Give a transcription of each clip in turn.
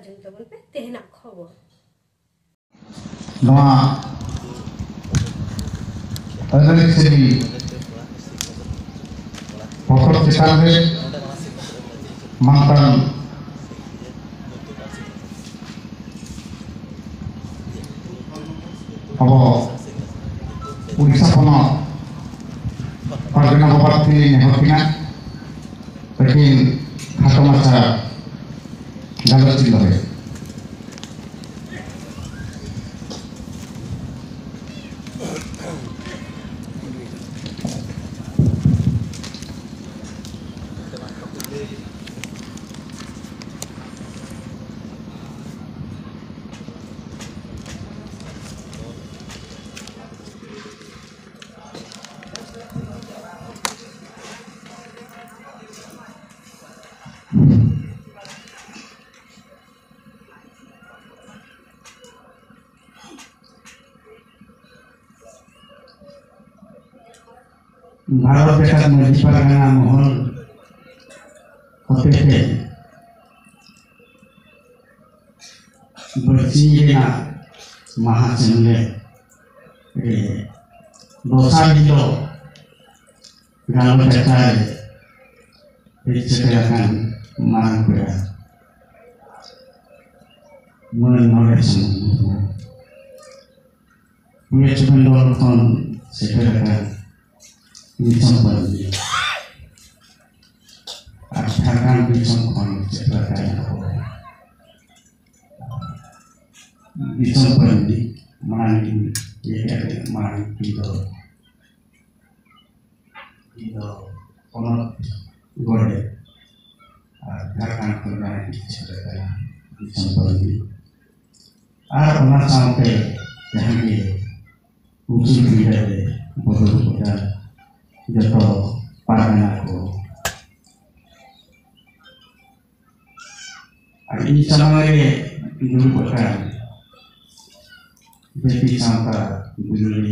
आजम तबन पे तेहना खबर नवा अदरिक से भी पकड़ चेतान रे मांगतान अब उड़ीसा पोनोत पारगना बबाते नेहरकिना लेकिन खाटो माछा गालोच लगे भारत देश मध्य परगना महल होते थे बर्सिंगना महासंघे दोसा हिलो गालो चचारे पिछड़ाkan marang pera menolak semua punya cendol kon segerakan disambung akan disambung segerakan disambung di mandi ya mandi itu kono gorde akan pernah segerakan disambung sampai yang usul tidak bodoh jatuh pargana ko ini sama dulu bukan jadi sampai dulu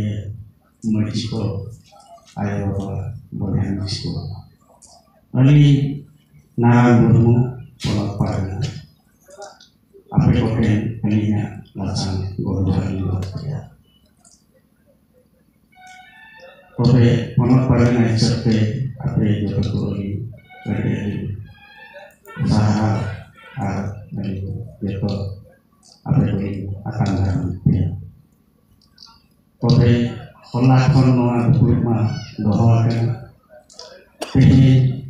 Meksiko ayo boleh Meksiko ini narang pola pargana apa koken ininya langsung golongan ya Oke, pola pargana seperti apa yang dilakukan dari usaha dari itu apa yang akan dilakukan. Oke, pola pargana berumah doakan ini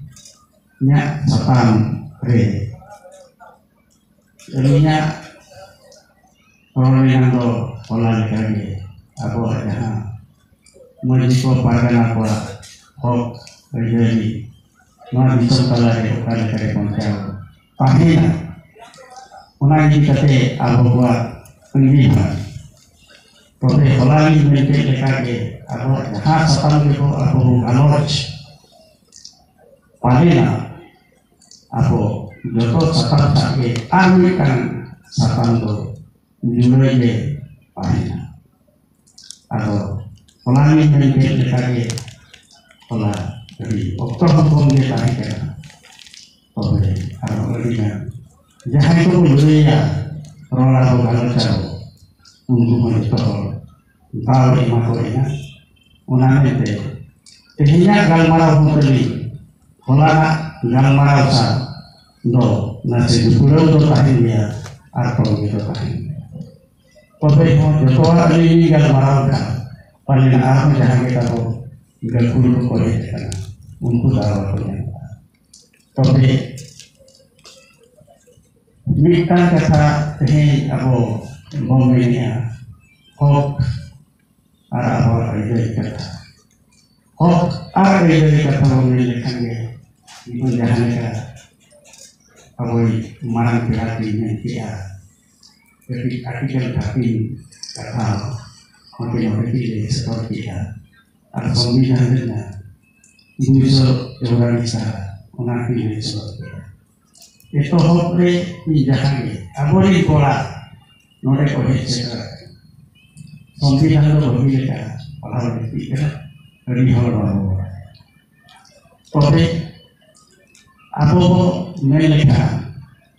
nya satan re, ininya orang yang do pola lagi apa ya Meksiko pargana ko hok jadi no disantala re kare kontel pahina una dikate abo wa pendidikan tobe holali mente lekage abo ha satan ko abo galoj pahina abo joto satan sake amikan satan do jumlele pahina abo Polani mengikut lekage pola dari oktober dia tarik kan, oleh orang lain. Jangan itu boleh ya rola kalau caro untuk menjual kalau imakornya, unamente. Tehnya galmarau muteli, pola galmarau sa do nasi pulau do tahinya atau gitu tahin. Tapi jodoh ini galmarau kan. Paling aku jangan kita tahu tinggal puluh kali kan untuk tahu tapi minta kata ini aku momennya hok apa itu kata hok apa itu kata momennya kan itu jangan kata aku marang berarti dia tapi artikel tapi kata mungkin orang seperti dia atau pembinaan bisa orang bisa mengambil seperti itu hope dijalankan abori pola nore kohe sekarang pembinaan itu berbeda kalau dipikir dari hal baru tapi apa mereka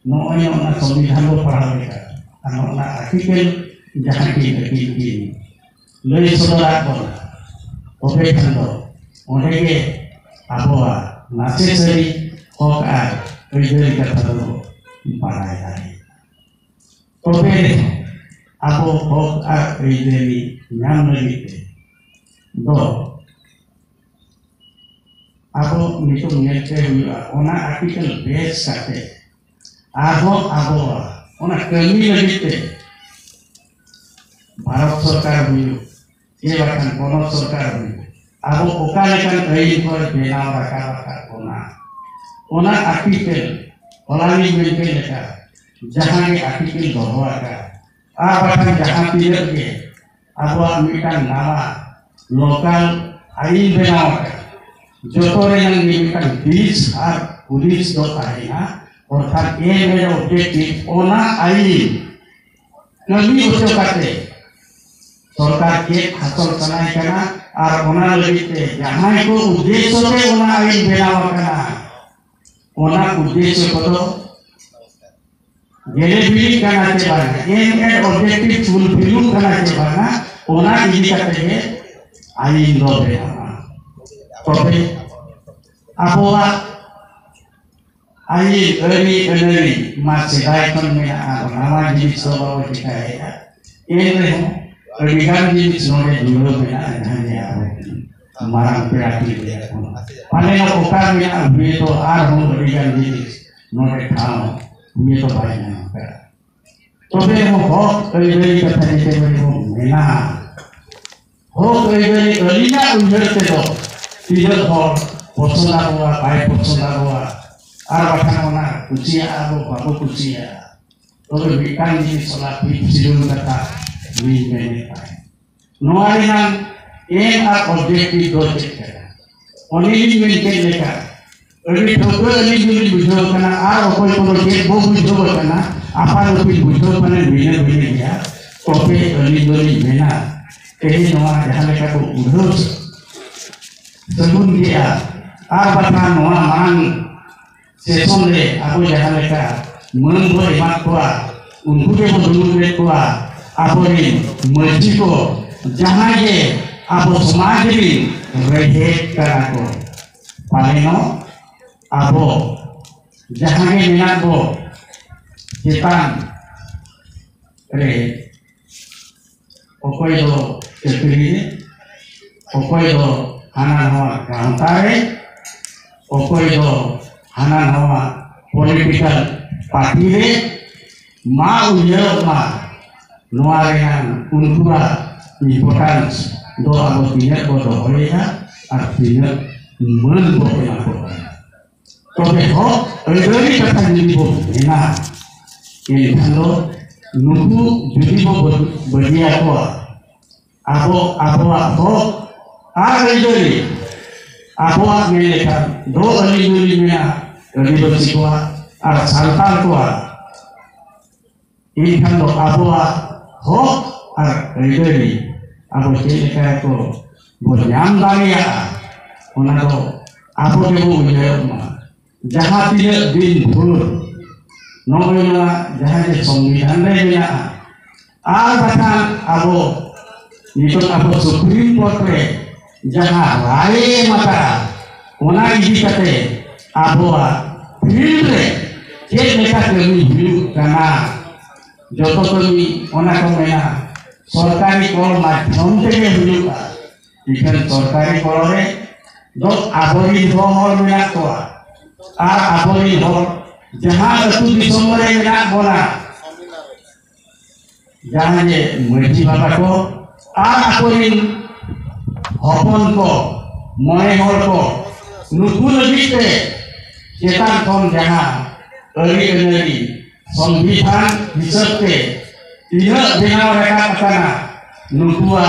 नोय ना संविधान को पढ़ा लेका ना article जहां की लय सदरा को ओबे खंडो ओंडे आबोआ नाचे सरी हक आर ओइदरी कथा दो बाराय दारे तोबे आबो हक आर ओइदरी नाम लगिते दो आबो नितो नेते हुआ ओना आर्टिकल बेस काटे आबो ओना कमी लगिते भारत सरकार हुई ये बात कोनो सरकार हुई अब ओका लेकर कई पर बेनाव रखा ओना आर्टिकल ओलानी मिलके लेकर जहां के आर्टिकल दोहवा का अब जहां पीरियड के अब मिटा नामा लोकल आईन बेनाव का जो तो रेंग मिटा 20 और पुलिस दो आईना और थार ए मेरे ऑब्जेक्टिव ओना आईन कमी उच्च करते सरकार के हासिल करना करना और ओना लगिते जहां को उद्देश्य से ओना आईन बेनाव करना ओना उद्देश्य को तो गेले भी करना चाहिए एम एंड ऑब्जेक्टिव फुलफिल करना चाहिए ओना इजी करते हैं आईन दो बेनाव तबे आबोआ आईन एरी मासेदाय kon mena nama jenis soal kita ya ini Perbicaraan di sini dulu hanya marang berarti dia. Paling aku kan ya begitu arung perbicaraan di nore tahu begitu banyak. Tapi mau hok dari kata itu mana? Hok dari kalinya ujar itu tidak hok personal gua, baik personal gua. Arwahkan mana kucia aku, bapak kucia. Tapi bikan di sholat di sidung kata. Nuarinan aim और objective दो चीज़ है। ओनिली मिलके लेकर अभी ठोकर अली बुझो करना are कोई प्रोजेक्ट वो बुझो करना आपार कोई बुझो करना बिना बिना क्या टॉपे अली बिना कहीं नवा जहाँ लेकर को बुझो sebelum dia apakah nuaman sesonde aku jahal ka membuat makwa untuk dia membuat makwa apa ni masjid जहाँ ये आप समाज भी रहे कराको पालेनो आप जहाँ के मिला को जितान रे ओकोई दो चक्री ओकोई दो हाना नवा गांतारे ओकोई दो हाना नवा पॉलिटिकल पार्टी रे माँ उन्हें माँ nuarinan untua importans do abotinya bodo hoya artinya menbohnya to beho dari kata ini bo ena ini kando nuku jadi bo bedia ko abo ho ari dari abo melekan do ali duri mena dari bersikwa ar santal ko ini kando abo हो और regularly अब check करे तो वो ध्यान दानिया उन्हें तो आपको के वो मुझे जहाँ तीन दिन भूल नौकरियाँ जहाँ के संविधान में मिला आर बता अब ये तो अब सुप्रीम कोर्ट में जहाँ राय मता उन्हें इसी करते अब फील्ड में चेक लेकर कभी भूल करना जोतो कमी ओना को मेना सरकारी कॉल माध्यम থেকে हुआ इधर सरकारी कॉल रे दो आबोरी होर मेना को आ आबोरी हो जहां अतु दिसम रे मेना बोला जहां ये मर्जी बाबा को आ आबोरी हपन को मय होर को नुकु लगिते चेतन कोन जहां अली अली संविधान हिसाब से tidak benar mereka kata nukua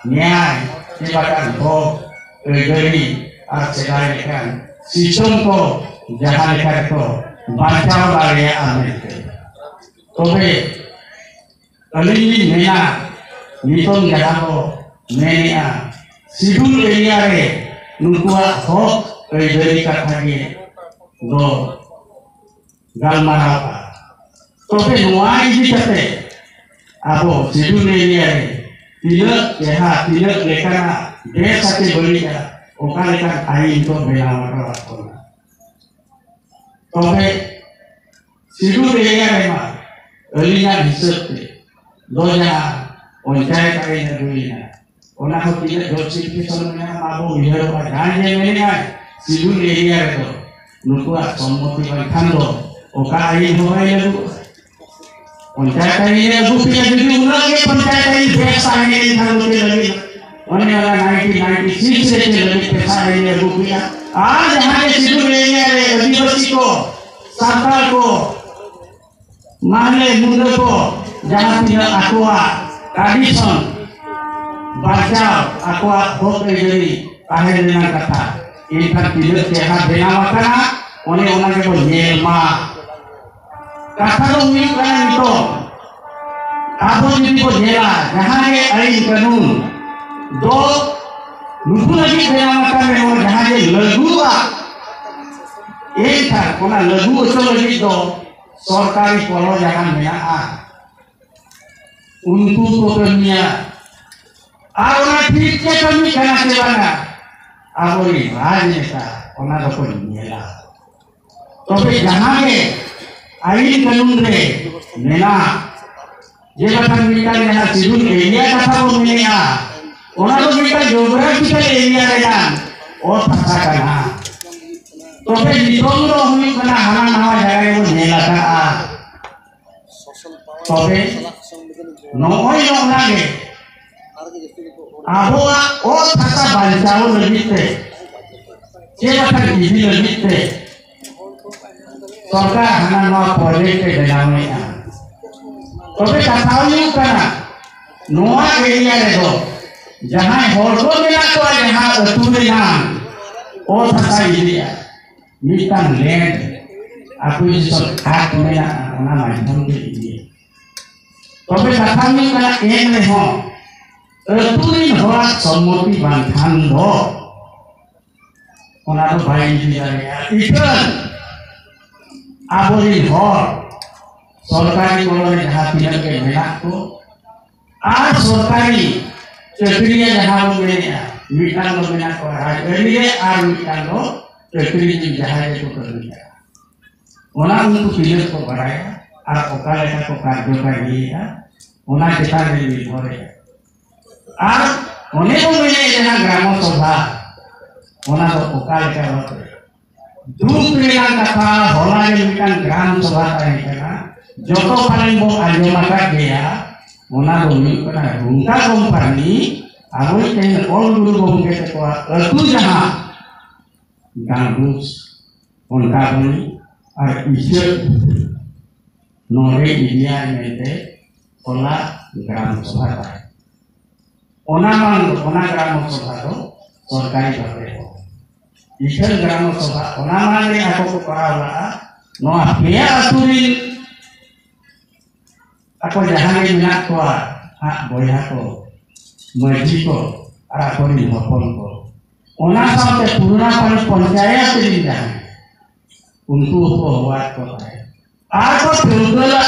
न्याय सेवाkan हो गरी आसेदाय kan sistem को जहां लेकर को बचाव वाले आने तो वे अली मेना नितों जहां को मेना सिडुल एरिया रे नुकुआ हो गरी कथा के दो गालमारा तबे नोआ इदी कते आबो सिडुल एरिया रे तिलक जहां तिलक लेकाना देश आके बलिया ओका लेका आईन को बेनाव करना तबे सिडुल एरिया रे मा अलिना हिसाब ते दो जहां पंचायत आईन दुईना ओना को तिलक जोशी के सोलना आबो इहरो का जान जे मेने सिडुल एरिया रे तो नुकुआ सम्मति बाखान दो ओका आईन होय लगु पंचायत आईन लगु पिया जुदी उना के पंचायत आईन पैसा आईन थालो के लगी ओने वाला 1996 से के लगी पैसा आईन लगु पिया आज यहां के सिडुल एरिया रे आदिवासी को सरकार को माने मुंडे को जहां पिया आकोआ ट्रेडिशन बचाव आकोआ होके जरी ताहे देना कथा इनका तिलक जहां बेनाव करा ओने ओना के को नेलमा कथा तो हुई कना नितो आबो जुदी को नेला जहां के आईन कानून दो नुकु लगी बेनाव करा में जहां के लगुआ एक था कोना लगु तो लगी दो सरकारी पलो जहां मेना उनको को कमिया आउना ठीक के कमी कना के बाना आबोरी राजनेता ओना को नेला तबे जहां के आईन कानून रे मेना जे बतन मिटा लेना सिडुल एरिया कथा को मिलेगा ओना तो मिटा ज्योग्राफिकल एरिया रे ना ओ भाषा कना तबे नितम रो हुई कना हाना नवा जगह को नेला का तबे नोय ओना के आबोआ ओ भाषा बांचाओ लगिते जे बतन इदी लगिते सरकार हाना नवा प्रोजेक्ट बनावे तबे कथाऊ कना नोआ एरिया रे दो जहां होरको मिला तो जहां अतुरे नाम ओ भाषा एरिया मिटान लैंड आपु सब खाट में ना माध्यम के लिए तबे कथाऊ कना एन रे हो अतुरी होआ सम्मति बांधान दो ओना तो भाई दिया रे इकन आबोरी घर सरकारी कॉलोनी जहां तिलक के मेला को आज सरकारी चाकरी जहां में मिटान लो मेना को आज एरिए आर मिटान लो चाकरी जहां को कर दिया ओना उनको तिलक को बढ़ाया और ओका लेका को कार्यकारी है ओना केता रे निर्भर है और ओने को मिले जहां ग्राम सभा ओना तो ओका लेका होते दूध लेना कथा होला के मिटान ग्राम सभा ताई कना जोतो पालन बो आजमा का गया ओना रो मी कना रुंका कंपनी आगोई के ऑल गुरु बो के तो अतु जहां गांगुस उनका बनी और ईश्वर नोरे इंडिया में ते ओला ग्राम सभा ताई ओना ग्राम सभा तो सरकारी भावे ईश्वर ग्राम सभा ओना माने आको को करावला नोआ पेया अतुरी आको जहां में मिला को हा बोया को मर्जी को आको नि हपन को ओना साथे पुराना पानी पंचायत रे जहां उनको को हुआ को है आको फेउदला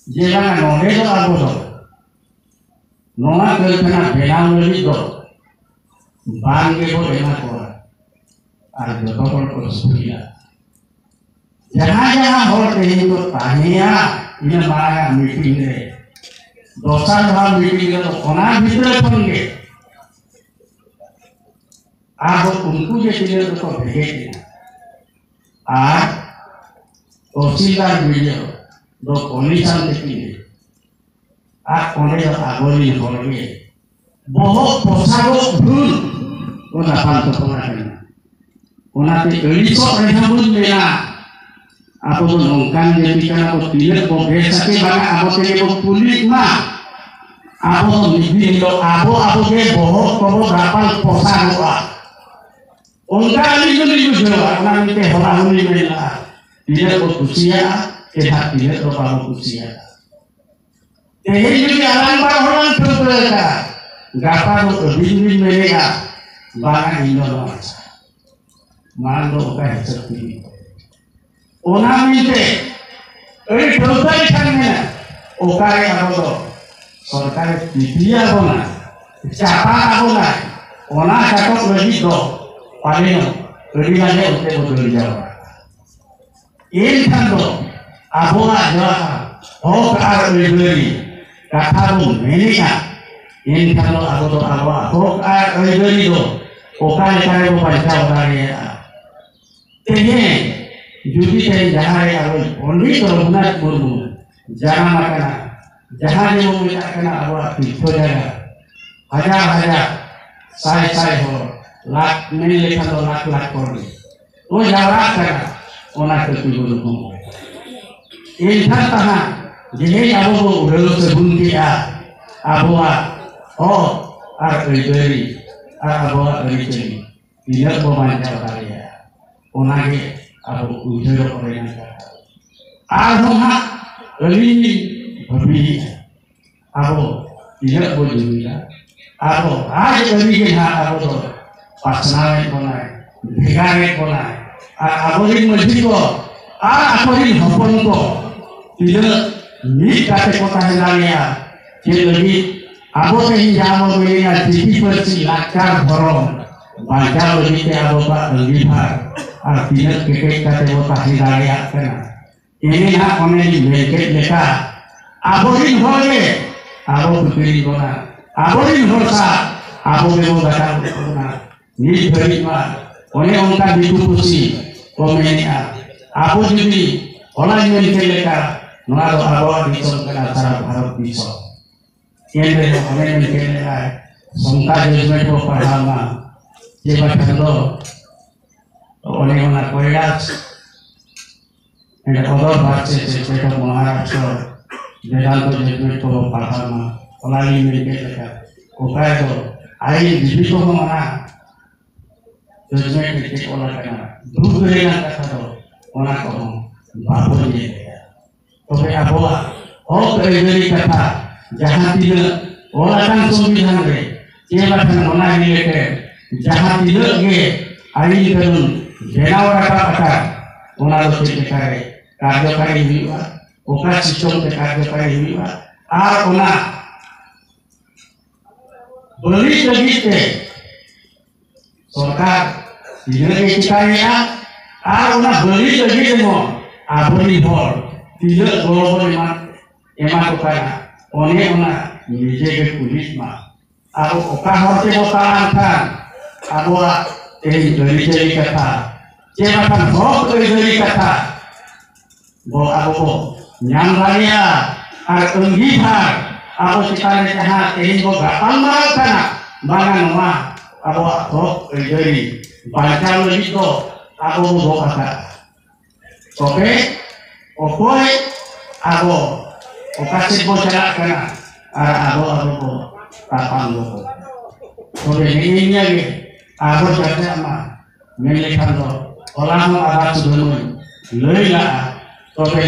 जेला नोडे दो आगो दो नोआ कल्पना बेनाव लगी दो बांगे को लेना को और जोतों को सुनिया जहाँ हो कहीं तो ताहिया इन्हें माया मीटिंग रे दोसा भाव मीटिंग रे तो कोना भीतर पड़ेंगे आप उनको जो चीज़ें तो भेजेंगे आज तहसीलदार वीडियो दो कमीशन देखेंगे आप कोने जो आगोली होंगे बहुत पोशाकों भूल वो नापाल तो कोना करना ओनाते एड़ी को रेहामुल मेला आपो तो नौकान जेती kana को तिलक को भेसा के बाना आपो के को पुलिस मा आपो निधि लो आपो के बहुत को रापाल पोसा हुआ उनका लिगली गुजरा ओना के होला हुनी मेला तिलक को खुशिया के हाथ तिलक को बाबू खुशिया यही जो आराम पर होला तो का गापा को बिजली मिलेगा बाना इंदो मान लो का हिसाब की ओना मिलते Ini dosa ikannya. Okai apa tuh? Sorkai dia bona. Siapa bona? Ona cakap lagi do. Paling lebih aja untuk betul jawab. Ini kan do. Abona jawab. Oh kar lebih. Kata pun ini kan. Ini kan do aku do apa? Oh kar lebih do. Okai cara baca okai. Ini jadi saya jahai aku. Only do bukan burbu. Jangan makan. Jangan yang memintakan awak itu jaga. Hajar saya ho. Lak melihat lo lak korni. Oh jawab kan. Ona tertuju dulu. Ini tahan. Jadi abu udah sebunti abu oh beri abu beri. Tidak memanjang kalian. Ona ke abu udah orang yang ini babi aku tidak boleh juga aku aja bikin aku tuh pasangan konai begaret konai aku ini masih kok aku ini hafal kok tidak ni kata kota Hindia jadi aku sehingga memilih jadi bersih lakar borong baca lebih aku pak lihat artinya kita kota Hindia kena ini nak komen bengket mereka. Aborin hoge, abo beri kona. Aborin horsa, abo bebo baca kona. Ni beri mah. Oleh orang dipupusi komennya. Abo jadi orang yang mereka nolak abo disol kena cara harap disol. Ini orang yang mereka songkar judulnya itu pahama. Jika kalau oleh orang koyas ada orang baca sesuatu Maharashtra, jalan tu jadi tu pahama, orang ini mereka, okai tu, air di situ mana, jadi mereka orang kena, dulu dengan kata tu, orang kau, baru ni, tapi apa? Oh kerja kata, jahat tidak, orang kan sumber hari, siapa kan orang ini mereka, jahat tidak ke, air itu, jenau kata, orang tu cakap कार्यकारी हुआ ओकरा system के कार्यकारी हुआ are ओना बड़ी लगी थे सरकार तीन के चिकाया आर ओना बड़ी लगी थे मो आबरी भर तीन गोबर एमा तो काया ओने ओना निजे के पुलिस मा आब ओका हरते बतान था आबो ए दरिजरी कथा जे माथा भोग दरिजरी कथा Aku nyam raya, aku ngihar, aku sekarang sehat, ini aku gampang marah bangan rumah, aku jadi baca lagi tu, aku mau kata, oke, aku kasih bocah kena, aku tapang aku, oke ini lagi, aku jadi ama, melihat tu, orang ada sudah lelah. Tobe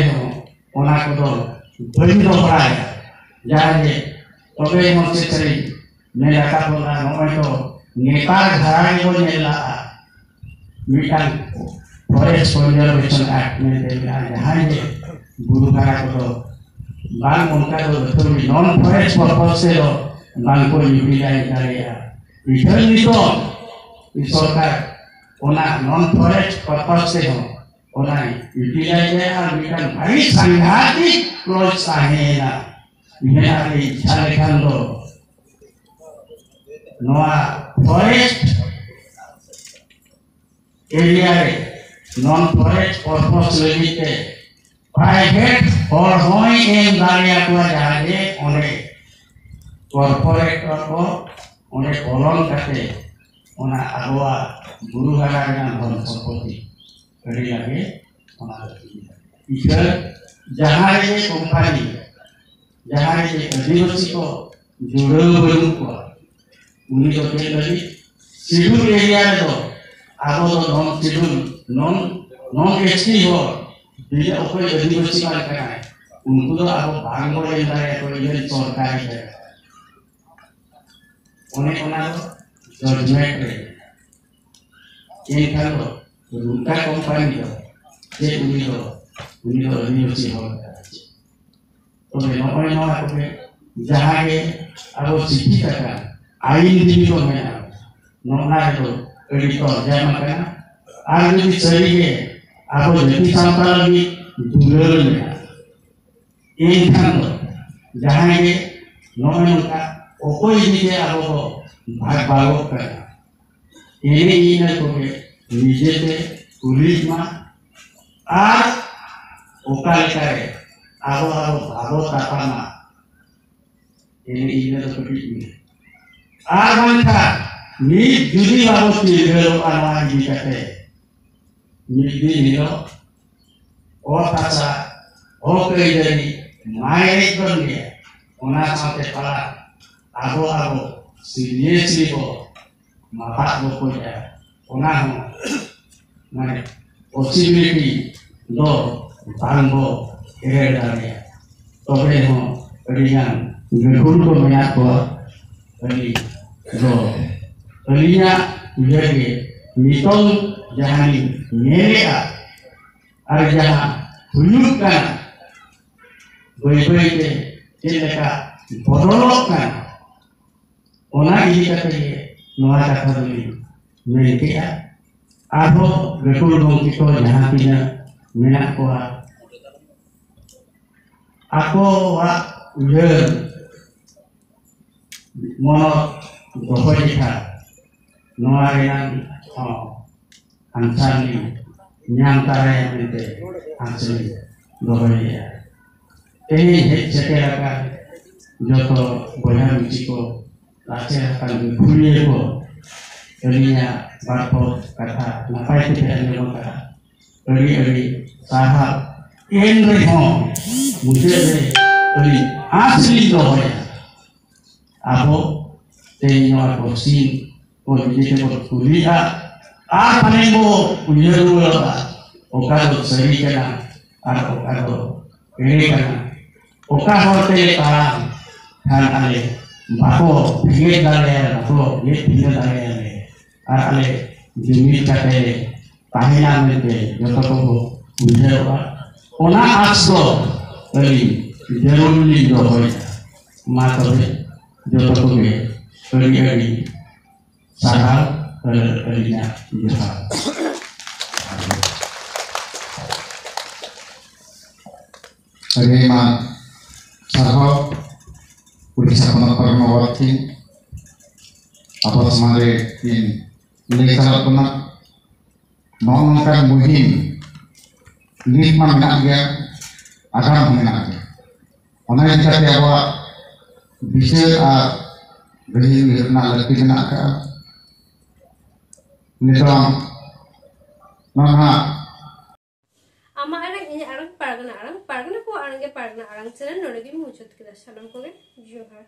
ona ko beri do praya jadi tobe mo seseri nela ka pona no to Nepal gharai ko nela mitan forest conservation act में जहाँ ये गुरु करा को बाल उनका तो non forest purpose से तो बाल को यूटिलाइज करेगा इधर नहीं तो इस सरकार ओना non forest purpose से हो Orang utiliznya almikan hari sanghati close sahena ini hari calekan lo noa forest area non forest purpose limited private or hoi em daria tua jahe one corporate ko one kolon kate ona agwa guru gara dengan bon সম্পত্তি करी लगे इधर जहाँ ये company जहाँ ये आदिवासी को जोड़ो बलूं को उन्हीं को क्या लगी शेड्यूल एरिया में तो आगो तो नॉन शेड्यूल नॉन एचटी हो बिना कोई आदिवासी का करना है उनको तो आगो भाग को लेना है तो ये सरकार है उन्हें जजमेंट है ये करो उनका कंपनी तो ये उन्हीं को आदिवासी हो तबे नय नय तबे जहां के अब शिक्षित का आईन दी को में नोना तो एडी तो जाय मकना आर जो सरी के अब जति सांता लगी दुलर में एक खान जहां के नय का ओकोई दी के अब भाग भागो कर एने इन तबे निजे ते पुलिस मा आर ओकाल करे आबो भागो तापामा एने इन तो कटी आर मानता नी जुदी बाबो तिरो आना जी कते नी दी ओ तासा ओ कई जनी मायरे करने ओना साथे पड़ा आबो सीरियसली को माफा को जाए ओना हो माने पॉसिबिलिटी दो बांगो एरेडाने तबे हो रियान गुरु को मया को अली दो अलिया ये नितों जहानी मेरे और जहाँ हुलूक का गोई के चिल्लका बदलों का ओना इजी करते हैं नवा कथा दली मेरे क्या आबो बेकुल बंकी तो जहाँ तीन मेना को ako wa ye mono dohoika noarenan ansani nyantare mente ansani dohoya ini sekera ka joto boya michiko lace akan kuliah ko elinya barpo kata napai tidak ada kata eli sahab ini ho मुझे अली असली तो है आपो तेनो कोसी को दिखे को कुलिया आ पनेबो उयरो ओकारो सही कना आ ओकारो एरे कना ओका होते तारा थान आले बाको भिगे दाले बाको ये भिगे दाले आ आले जिमी काटे पाहिना मेते जतो को उयरो ओना आसो अली जरूरी जो है मातवे जो तो के अली सारा अलीना जहा अरे मां सारा उड़ीसा में परमावती apa semare in lekar puna nongkan muhim lima menak dia akan menak dia ona jika dia bawa bisa beri nak lebih menak ke nidang nama ama arang pargana ko arang ke pargana arang chana nore gi muchut kida salam ko ge johar